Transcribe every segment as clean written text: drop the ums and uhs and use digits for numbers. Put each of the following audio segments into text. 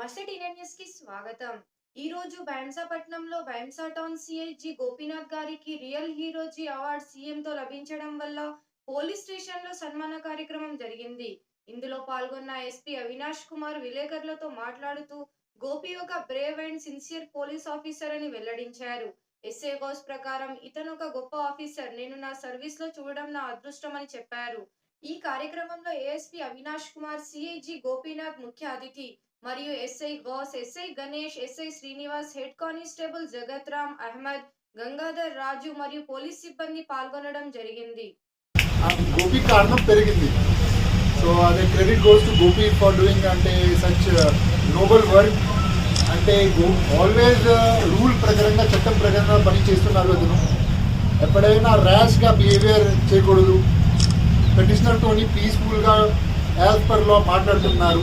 Asset Indian news కి స్వాగతం. ఈ రోజు బైంసాపట్నంలో Bhainsa town CI G Gopinath గారికి real hero Zee award CM తో లభించడం వల్ల పోలీస్ స్టేషన్ లో సన్మాన కార్యక్రమం జరిగింది. ఇందులో పాల్గొన్న ఎస్పీ అవినాష్ కుమార్ విలేకరులతో మాట్లాడుతూ గోపి ఒక Brave and sincere police officer అని వెల్లడించారు. ఎస్ఏ గౌస్ ప్రకారం ఇతను ఒక గొప్ప ఆఫీసర్, నేను నా సర్వీస్ లో చూడడం నా అదృష్టం అని చెప్పారు. ఈ కార్యక్రమంలో ASP Avinash Kumar, CI G Gopinath ముఖ్య అతిథి మరియు SI Gaus, SI Ganesh, SI Srinivas, head constable Jagat Ram, Ahmed, Gangadhar రాజు మరియు పోలీస్ సిబ్బంది పాల్గొనడం జరిగింది. గోపి కారణం పెరిగింది. సో అదే credit goes to Gopi for doing అంటే సచ్ నోబల్ వర్క్. అంటే ఆల్వేస్ రూల్ ప్రకారంగా చట్టం ప్రకారంగా పని చేస్తున్నారు. అతను ఎప్పుడైనా ర్యాష్గా బిహేవియర్ చేయకూడదు. పెటిషనర్తోని పీస్ఫుల్గా యాజ్ పర్ లా మాట్లాడుతున్నారు.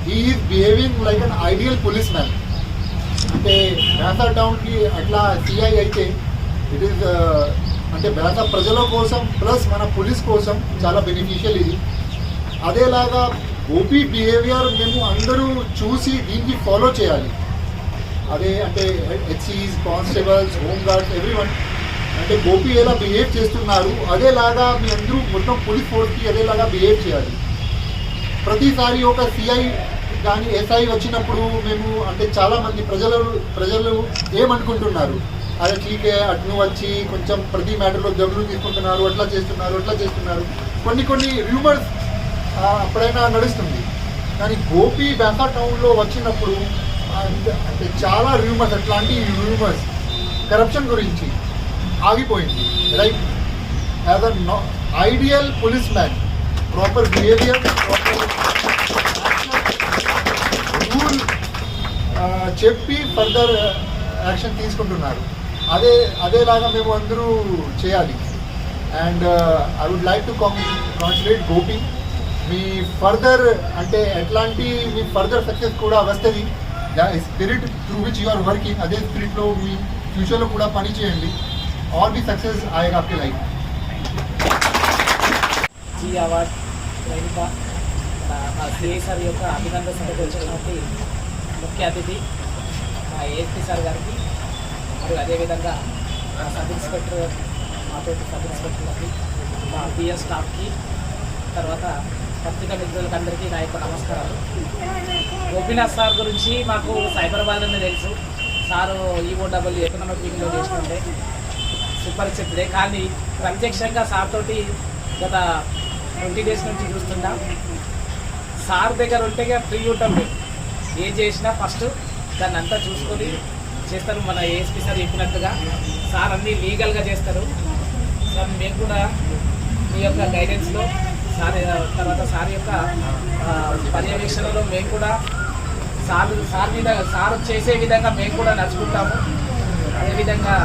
He is behaving like an ideal police man. అంటే బైంసా టౌన్కి అట్లా సిఐ అయితే ఇట్ ఈస్ అంటే బైంసా ప్రజల కోసం ప్లస్ మన పోలీస్ కోసం చాలా బెనిఫిషియల్ ఇది. అదేలాగా గోపి బిహేవియర్ మేము అందరూ చూసి దీనికి ఫాలో చేయాలి. అదే అంటే హెచ్సీస్, కానిస్టేబుల్స్, హోమ్ గార్డ్స్, ఎవ్రీవన్ అంటే గోపి ఎలా బిహేవ్ చేస్తున్నారు అదేలాగా మీ అందరూ మొత్తం పోలీస్ ఫోర్స్కి అదేలాగా బిహేవ్ చేయాలి. ప్రతిసారి ఒక సిఐ కానీ ఎస్ఐ వచ్చినప్పుడు మేము అంటే చాలామంది ప్రజలు ఏమనుకుంటున్నారు, అదే ఠీకే అటు వచ్చి కొంచెం ప్రతి మ్యాటర్లో జబ్బులు తీసుకుంటున్నారు, అట్లా చేస్తున్నారు కొన్ని రూమర్స్ అప్పుడైనా నడుస్తుంది. కానీ గోపి బైంసా టౌన్లో వచ్చినప్పుడు అంటే చాలా రూమర్స్, అట్లాంటి రూమర్స్ కరప్షన్ గురించి ఆగిపోయింది. Right as a ideal policeman, proper behaviour, rule చెప్పి ఫర్దర్ యాక్షన్ తీసుకుంటున్నారు. అదేలాగా మేము అందరూ చేయాలి. And I would like to congratulate Gopi. మీ ఫర్దర్ అంటే ఎట్లాంటి మీ ఫర్దర్ సక్సెస్ కూడా వస్తుంది. Spirit through which you are working, అదే స్పిరిట్లో మీ ఫ్యూచర్లో కూడా పని చేయండి. ఆల్ ది సక్సెస్ ఆయేగా आपके लाइफ. జీ అవార్డ్ గ్రహీత మా సిఐ సార్ యొక్క అభినందన సభకు వచ్చినటువంటి ముఖ్య అతిథి మా ఏఎస్పీ సార్ గారికి, మరియు అదేవిధంగా మా సబ్ ఇన్స్పెక్టర్, మాతోటి సబ్ ఇన్స్పెక్టర్లకి, మా పిఎస్ స్టాఫ్కి, తర్వాత పత్రికా మిత్రులకు అందరికీ నా యొక్క నమస్కారాలు. గోపీనాథ్ సార్ గురించి మాకు సైబరాబాద్లోనే తెలుసు. సారు ఈఓడబ్ల్యూ ఎకనామిక్ వింగ్లో చేస్తుంటే సుపరిచితుడే. కానీ ప్రత్యక్షంగా సార్ తోటి గత 20 days నుంచి చూస్తున్నా. సార్ దగ్గర ఉంటే ఫ్రీ ఉంటాం. మేము ఏం చేసినా ఫస్ట్ దాన్ని అంతా చూసుకొని చేస్తారు. మన ఏఎస్పీ సార్ చెప్పినట్టుగా సార్ అన్నీ లీగల్గా చేస్తారు. సార్ మేము కూడా మీ యొక్క గైడెన్స్లో సార్, తర్వాత సార్ యొక్క పర్యవేక్షణలో మేము కూడా సార్ మీద సార్ చేసే విధంగా మేము కూడా నడుచుకుంటాము. అదేవిధంగా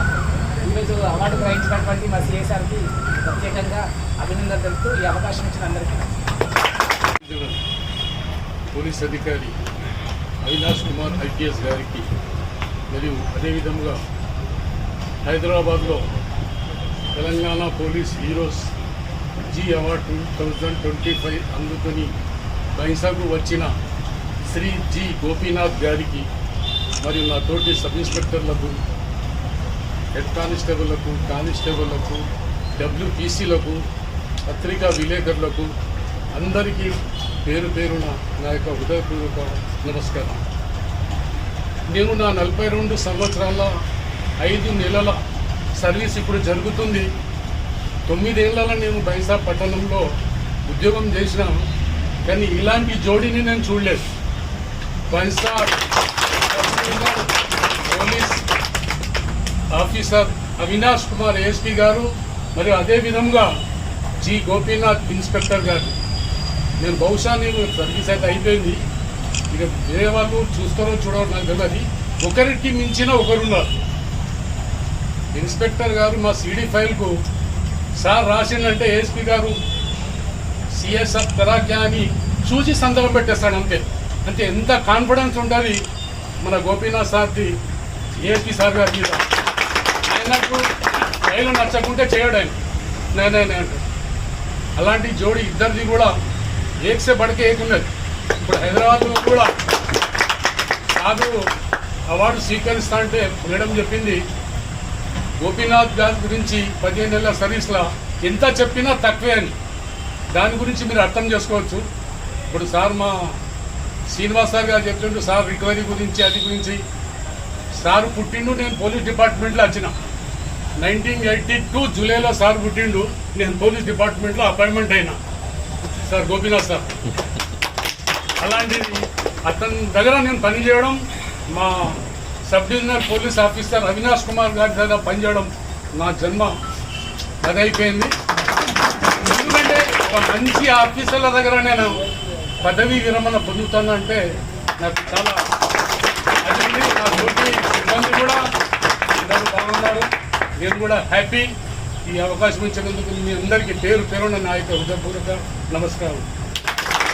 ఈరోజు అవార్డు గ్రహించినటువంటి మా సిఐ సార్కి ప్రత్యేకంగా అభినందనలు తెలుపుతూ ఈ అవకాశం ఇచ్చిన అందరికీ పోలీస్ అధికారి అవినాష్ కుమార్ ఐపీఎస్ గారికి, మరియు అదేవిధంగా హైదరాబాద్లో Telangana police heroes Zee award 2025 అందుకొని బైంసాకు వచ్చిన శ్రీ జి గోపీనాథ్ గారికి, మరియు నా తోటి సబ్ ఇన్స్పెక్టర్లకు, హెడ్ కానిస్టేబుళ్లకు, డబ్ల్యూపీసీలకు, పత్రికా విలేకరులకు అందరికీ పేరు పేరున నా యొక్క హృదయపూర్వక నమస్కారం. నేను నా 42 సంవత్సరాల 5 నెలల సర్వీస్ ఇప్పుడు జరుగుతుంది. 9 ఏళ్లలో నేను బైంసా పట్టణంలో ఉద్యోగం చేసిన, కానీ ఇలాంటి జోడీని నేను చూడలేదు. Bhainsa police officer Avinash Kumar ASP గారు, మరియు అదేవిధంగా జి గోపీనాథ్ ఇన్స్పెక్టర్ గారు. నేను బహుశా నేను సర్వీస్ అయితే అయిపోయింది, ఇక వేరే వాళ్ళు చూస్తారో చూడరో నాకు తెలియదు. ఒకరికి మించిన ఒకరున్నారు. ఇన్స్పెక్టర్ గారు మా సిడి ఫైల్కు సార్ రాసిందంటే ఏఎస్పీ గారు సిఎస్ఎఫ్ తరాక్యా అని చూసి సంతకం పెట్టేస్తాడు. అంటే ఎంత కాన్ఫిడెన్స్ ఉండాలి మన గోపీనాథ్ సార్ది ఏఎస్పీ సార్ గారి మీద. ఆయనకు ఫైల్ నచ్చకుంటే చేయడు ఆయన, నేనే అంటాడు. అలాంటి జోడి ఇద్దరిది కూడా ఏక్సే పడకే ఏకున్నది. ఇప్పుడు హైదరాబాద్లో కూడా కాదు అవార్డు స్వీకరిస్తా అంటే మేడం చెప్పింది గోపీనాథ్ గారి గురించి 15 ఏళ్ళ సర్వీస్లో ఎంత చెప్పినా తక్కువే అని. దాని గురించి మీరు అర్థం చేసుకోవచ్చు. ఇప్పుడు సార్ మా శ్రీనివాస్ సార్ గారు చెప్తుంటూ సార్ రికవరీ గురించి అది గురించి సార్ పుట్టిండు, నేను పోలీస్ డిపార్ట్మెంట్లో వచ్చిన 1982 జూలైలో సార్ పుట్టిండు, నేను పోలీస్ డిపార్ట్మెంట్లో అపాయింట్మెంట్ అయినా సార్ గోపీనాథ్ సార్. అలాంటిది అతని దగ్గర నేను పనిచేయడం, మా sub divisional police officer Avinash Kumar గారి దగ్గర పనిచేయడం నా జన్మ అదైపోయింది. ఎందుకంటే ఒక మంచి ఆఫీసర్ల దగ్గర నేను పదవీ విరమణ పొందుతానంటే నాకు చాలా అది ఉంది. నా తోటి సిబ్బంది కూడా అందరూ బాగున్నారు, నేను కూడా హ్యాపీ. ఈ అవకాశం ఇచ్చినందుకు మీ అందరికీ పేరు పేరున నా యొక్క హృదయపూర్వక నమస్కారం.